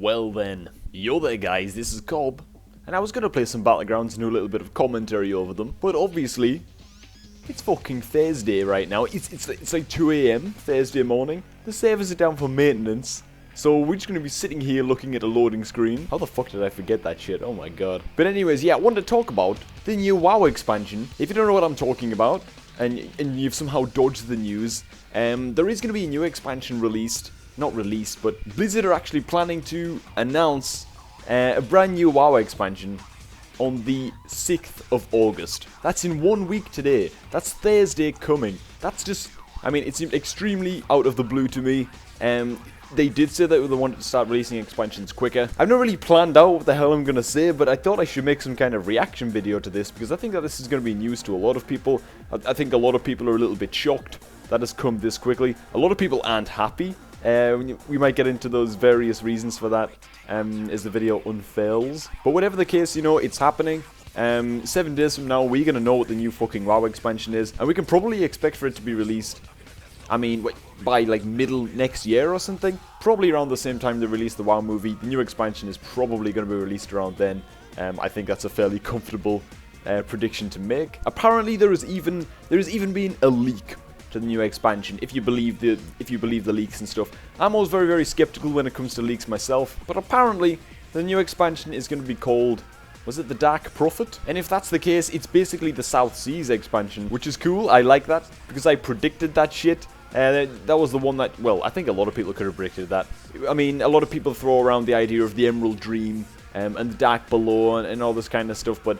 Well then, yo there guys, this is Cobb, and I was gonna play some Battlegrounds and do a little bit of commentary over them, but obviously, it's fucking Thursday right now. It's like 2 AM, Thursday morning. The servers are down for maintenance, so we're just gonna be sitting here looking at a loading screen. How the fuck did I forget that shit? Oh my god. But anyways, yeah, I wanted to talk about the new WoW expansion. If you don't know what I'm talking about, and you've somehow dodged the news, there is gonna be a new expansion released. Not released, but Blizzard are actually planning to announce a brand new WoW expansion on the 6th of August. That's in 1 week today. That's Thursday coming. That's just, I mean, it seemed extremely out of the blue to me. They did say that they wanted to start releasing expansions quicker. I've not really planned out what the hell I'm going to say, but I thought I should make some kind of reaction video to this, because I think that this is going to be news to a lot of people. I think a lot of people are a little bit shocked that it's come this quickly. A lot of people aren't happy. We might get into those various reasons for that as the video unfurls. But whatever the case, you know, it's happening. 7 days from now, we're going to know what the new fucking WoW expansion is. And we can probably expect for it to be released, I mean, by like middle next year or something. Probably around the same time they release the WoW movie. The new expansion is probably going to be released around then. I think that's a fairly comfortable prediction to make. Apparently there has even been a leak to the new expansion, if you believe the leaks and stuff. I'm always very, very skeptical when it comes to leaks myself, but apparently the new expansion is going to be called, was it the Dark Prophet? And if that's the case, it's basically the South Seas expansion, which is cool. I like that, because I predicted that shit. That was the one that, well, I think a lot of people could have predicted that. I mean, a lot of people throw around the idea of the Emerald Dream and the Dark Below and all this kind of stuff, but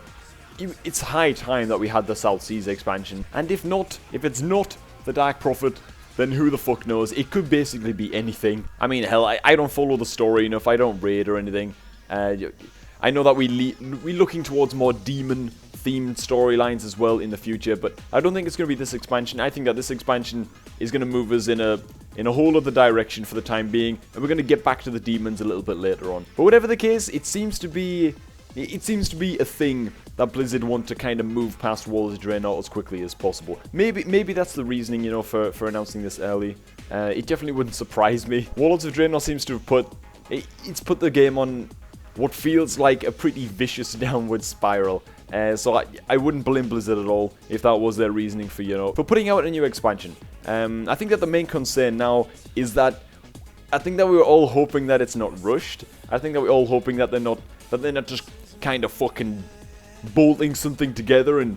it's high time that we had the South Seas expansion. And if it's not the Dark Prophet, then who the fuck knows? It could basically be anything. I mean, hell, I don't follow the story enough. I don't raid or anything. I know that we're looking towards more demon-themed storylines as well in the future, but I don't think it's going to be this expansion. I think that this expansion is going to move us in a whole other direction for the time being, and we're going to get back to the demons a little bit later on. But whatever the case, it seems to be a thing that Blizzard want to kind of move past Warlords of Draenor as quickly as possible. Maybe that's the reasoning, you know, for announcing this early. It definitely wouldn't surprise me. Warlords of Draenor seems to have put the game on what feels like a pretty vicious downward spiral. So I wouldn't blame Blizzard at all if that was their reasoning for, you know, for putting out a new expansion. I think that the main concern now is that I think that we were all hoping that it's not rushed. I think that we're all hoping that they're not just kind of fucking bolting something together and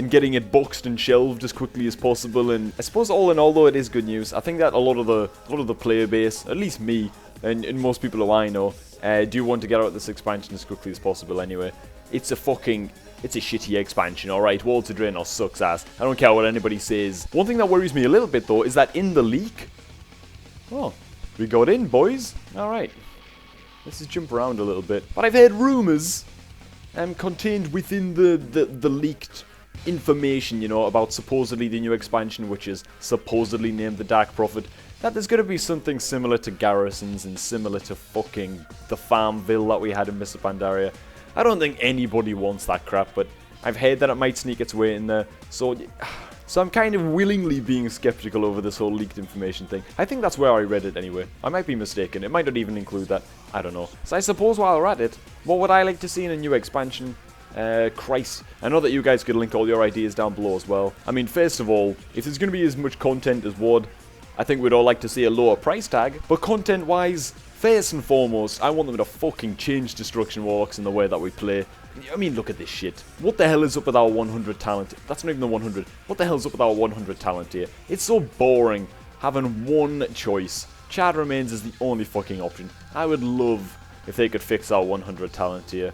getting it boxed and shelved as quickly as possible. And I suppose all in all, though, it is good news. I think that a lot of the player base, at least me and most people who I know, do want to get out this expansion as quickly as possible anyway. It's a shitty expansion, alright? Warlords of Draenor sucks ass. I don't care what anybody says. One thing that worries me a little bit, though, is that in the leak... Oh, we got in, boys. Alright. Let's just jump around a little bit. But I've heard rumours contained within the leaked information, you know, about supposedly the new expansion, which is supposedly named the Dark Prophet, that there's going to be something similar to Garrisons and similar to fucking the Farmville that we had in Mr. Pandaria. I don't think anybody wants that crap, but I've heard that it might sneak its way in there, so I'm kind of willingly being skeptical over this whole leaked information thing. I think that's where I read it anyway. I might be mistaken. It might not even include that. I don't know. So I suppose while we're at it, what would I like to see in a new expansion? Christ. I know that you guys could link all your ideas down below as well. I mean, first of all, if there's going to be as much content as WoD, I think we'd all like to see a lower price tag. But content-wise, first and foremost, I want them to fucking change Destruction Warlocks in the way that we play. I mean, look at this shit. What the hell is up with our 100 talent? That's not even the 100. What the hell's up with our 100 talent here? It's so boring having one choice. Chad Remains is the only fucking option. I would love if they could fix our 100 talent here.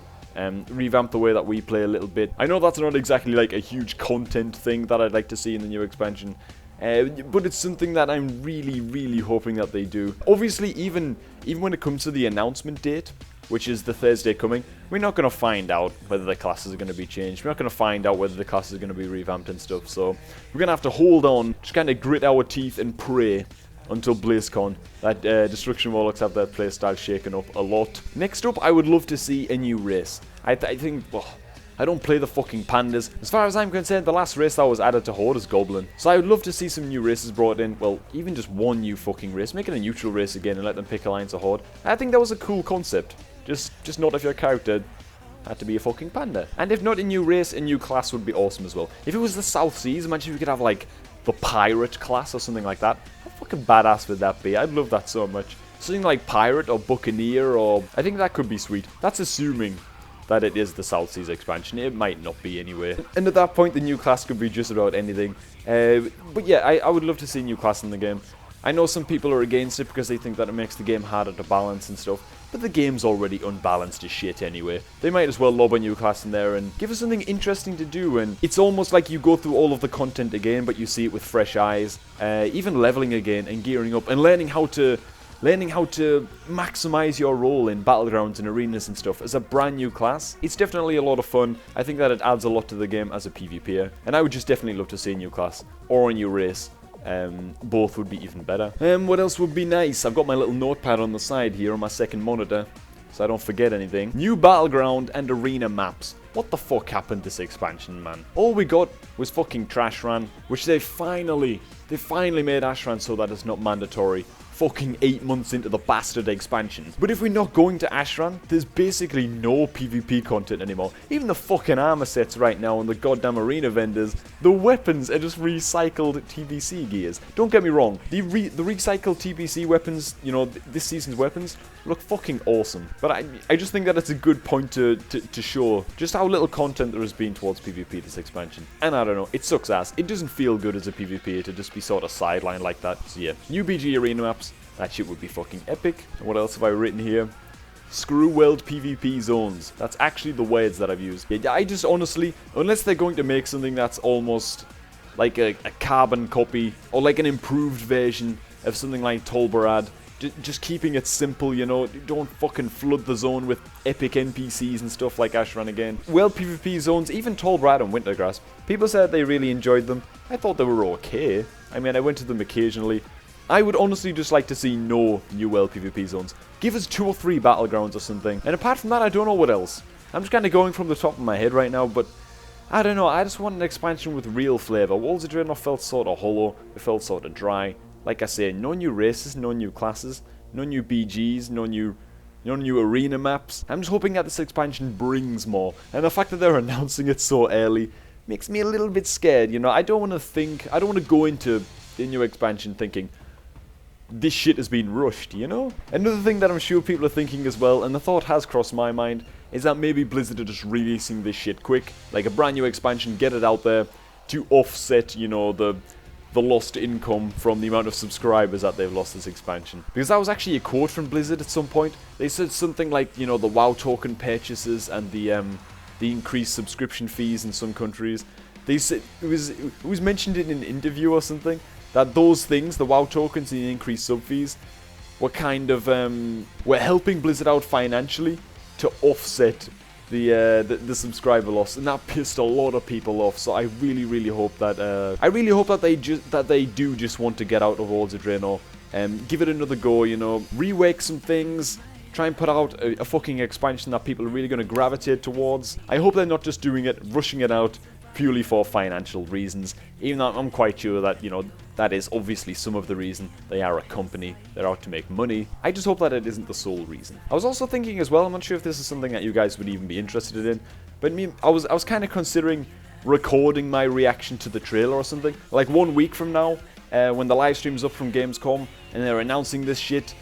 Revamp the way that we play a little bit. I know that's not exactly like a huge content thing that I'd like to see in the new expansion. But it's something that I'm really, really hoping that they do. Obviously, even when it comes to the announcement date, which is the Thursday coming, we're not going to find out whether the classes are going to be changed. We're not going to find out whether the classes are going to be revamped and stuff. So we're going to have to hold on, just kind of grit our teeth and pray until BlizzCon that Destruction Warlocks have their playstyle shaken up a lot. Next up, I would love to see a new race. I think, well, I don't play the fucking pandas. As far as I'm concerned, the last race that was added to Horde is Goblin. So I would love to see some new races brought in. Well, even just one new fucking race. Make it a neutral race again and let them pick Alliance or Horde. I think that was a cool concept. Just not if your character had to be a fucking panda. And if not a new race, a new class would be awesome as well. If it was the South Seas, imagine if we could have like the pirate class or something like that. How fucking badass would that be? I'd love that so much. Something like pirate or buccaneer, or I think that could be sweet. That's assuming that it is the South Seas expansion. It might not be anyway. And at that point, the new class could be just about anything. But yeah, I would love to see a new class in the game. I know some people are against it because they think that it makes the game harder to balance and stuff. But the game's already unbalanced as shit anyway. They might as well lob a new class in there and give us something interesting to do. And it's almost like you go through all of the content again, but you see it with fresh eyes. Even leveling again and gearing up and learning how to maximize your role in battlegrounds and arenas and stuff as a brand new class. It's definitely a lot of fun. I think that it adds a lot to the game as a PvPer. And I would just definitely love to see a new class or a new race. Both would be even better. What else would be nice? I've got my little notepad on the side here on my second monitor, so I don't forget anything. New battleground and arena maps. What the fuck happened this expansion, man? All we got was fucking Trash Run, which they finally made Ashran so that it's not mandatory. Fucking 8 months into the bastard expansion. But if we're not going to Ashran, there's basically no PvP content anymore. Even the fucking armor sets right now and the goddamn arena vendors, the weapons are just recycled TBC gears. Don't get me wrong, the recycled TBC weapons, you know, this season's weapons, look fucking awesome. But I just think that it's a good point to show just how little content there has been towards PvP this expansion. And I don't know, it sucks ass. It doesn't feel good as a PvP to just be sort of sidelined like that. So yeah, new BG arena maps. That shit would be fucking epic. And what else have I written here? Screw world PvP zones. That's actually the words that I've used. Yeah, I just honestly, unless they're going to make something that's almost like a carbon copy or like an improved version of something like Tolbarad, just keeping it simple, you know, don't fucking flood the zone with epic NPCs and stuff like Ashran again. World PvP zones, even Tolbarad and Wintergrass, people said they really enjoyed them. I thought they were okay. I mean, I went to them occasionally. I would honestly just like to see no new world PvP zones. Give us 2 or 3 battlegrounds or something. And apart from that, I don't know what else. I'm just kind of going from the top of my head right now, but I don't know. I just want an expansion with real flavor. Worlds of Draenor felt sort of hollow. It felt sort of dry. Like I say, no new races, no new classes, no new BGs, no new arena maps. I'm just hoping that this expansion brings more. And the fact that they're announcing it so early makes me a little bit scared, you know. I don't want to go into the new expansion thinking this shit has been rushed, you know? Another thing that I'm sure people are thinking as well, and the thought has crossed my mind, is that maybe Blizzard are just releasing this shit quick, like a brand new expansion, get it out there to offset, you know, the lost income from the amount of subscribers that they've lost this expansion. Because that was actually a quote from Blizzard at some point. They said something like, you know, the WoW token purchases and the increased subscription fees in some countries. They said it was mentioned in an interview or something that those things, the WoW tokens and the increased sub fees, were kind of were helping Blizzard out financially to offset the subscriber loss, and that pissed a lot of people off. So I really hope that they do just want to get out of Worlds of Draenor and give it another go. You know, rework some things. Try and put out a fucking expansion that people are really going to gravitate towards. I hope they're not just doing it, rushing it out purely for financial reasons, even though I'm quite sure that, you know, that is obviously some of the reason. They are a company, they're out to make money. I just hope that it isn't the sole reason. I was also thinking as well, I'm not sure if this is something that you guys would even be interested in, but I was kind of considering recording my reaction to the trailer or something. Like 1 week from now, when the live stream's up from Gamescom, and they're announcing this shit,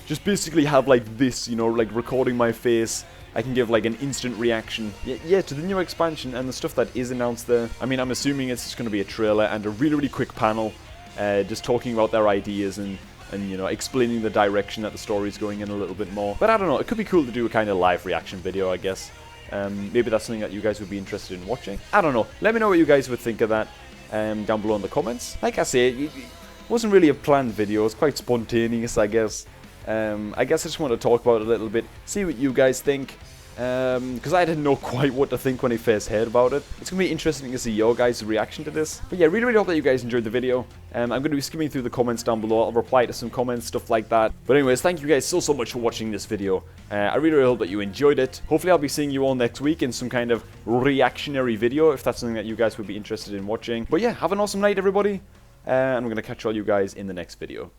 just basically have like this, you know, like recording my face. I can give like an instant reaction, yeah, to the new expansion and the stuff that is announced there. I mean, I'm assuming it's just going to be a trailer and a really quick panel, just talking about their ideas and you know, explaining the direction that the story's going in a little bit more. But I don't know, it could be cool to do a kind of live reaction video, I guess. Maybe that's something that you guys would be interested in watching. I don't know. Let me know what you guys would think of that down below in the comments. Like I say, it wasn't really a planned video. It was quite spontaneous, I guess. I guess I just want to talk about it a little bit, see what you guys think. because I didn't know quite what to think when I first heard about it. It's going to be interesting to see your guys' reaction to this. But yeah, really hope that you guys enjoyed the video. I'm going to be skimming through the comments down below. I'll reply to some comments, stuff like that. But anyways, thank you guys so much for watching this video. I really hope that you enjoyed it. Hopefully I'll be seeing you all next week in some kind of reactionary video, if that's something that you guys would be interested in watching. But yeah, have an awesome night, everybody. And I'm going to catch all you guys in the next video.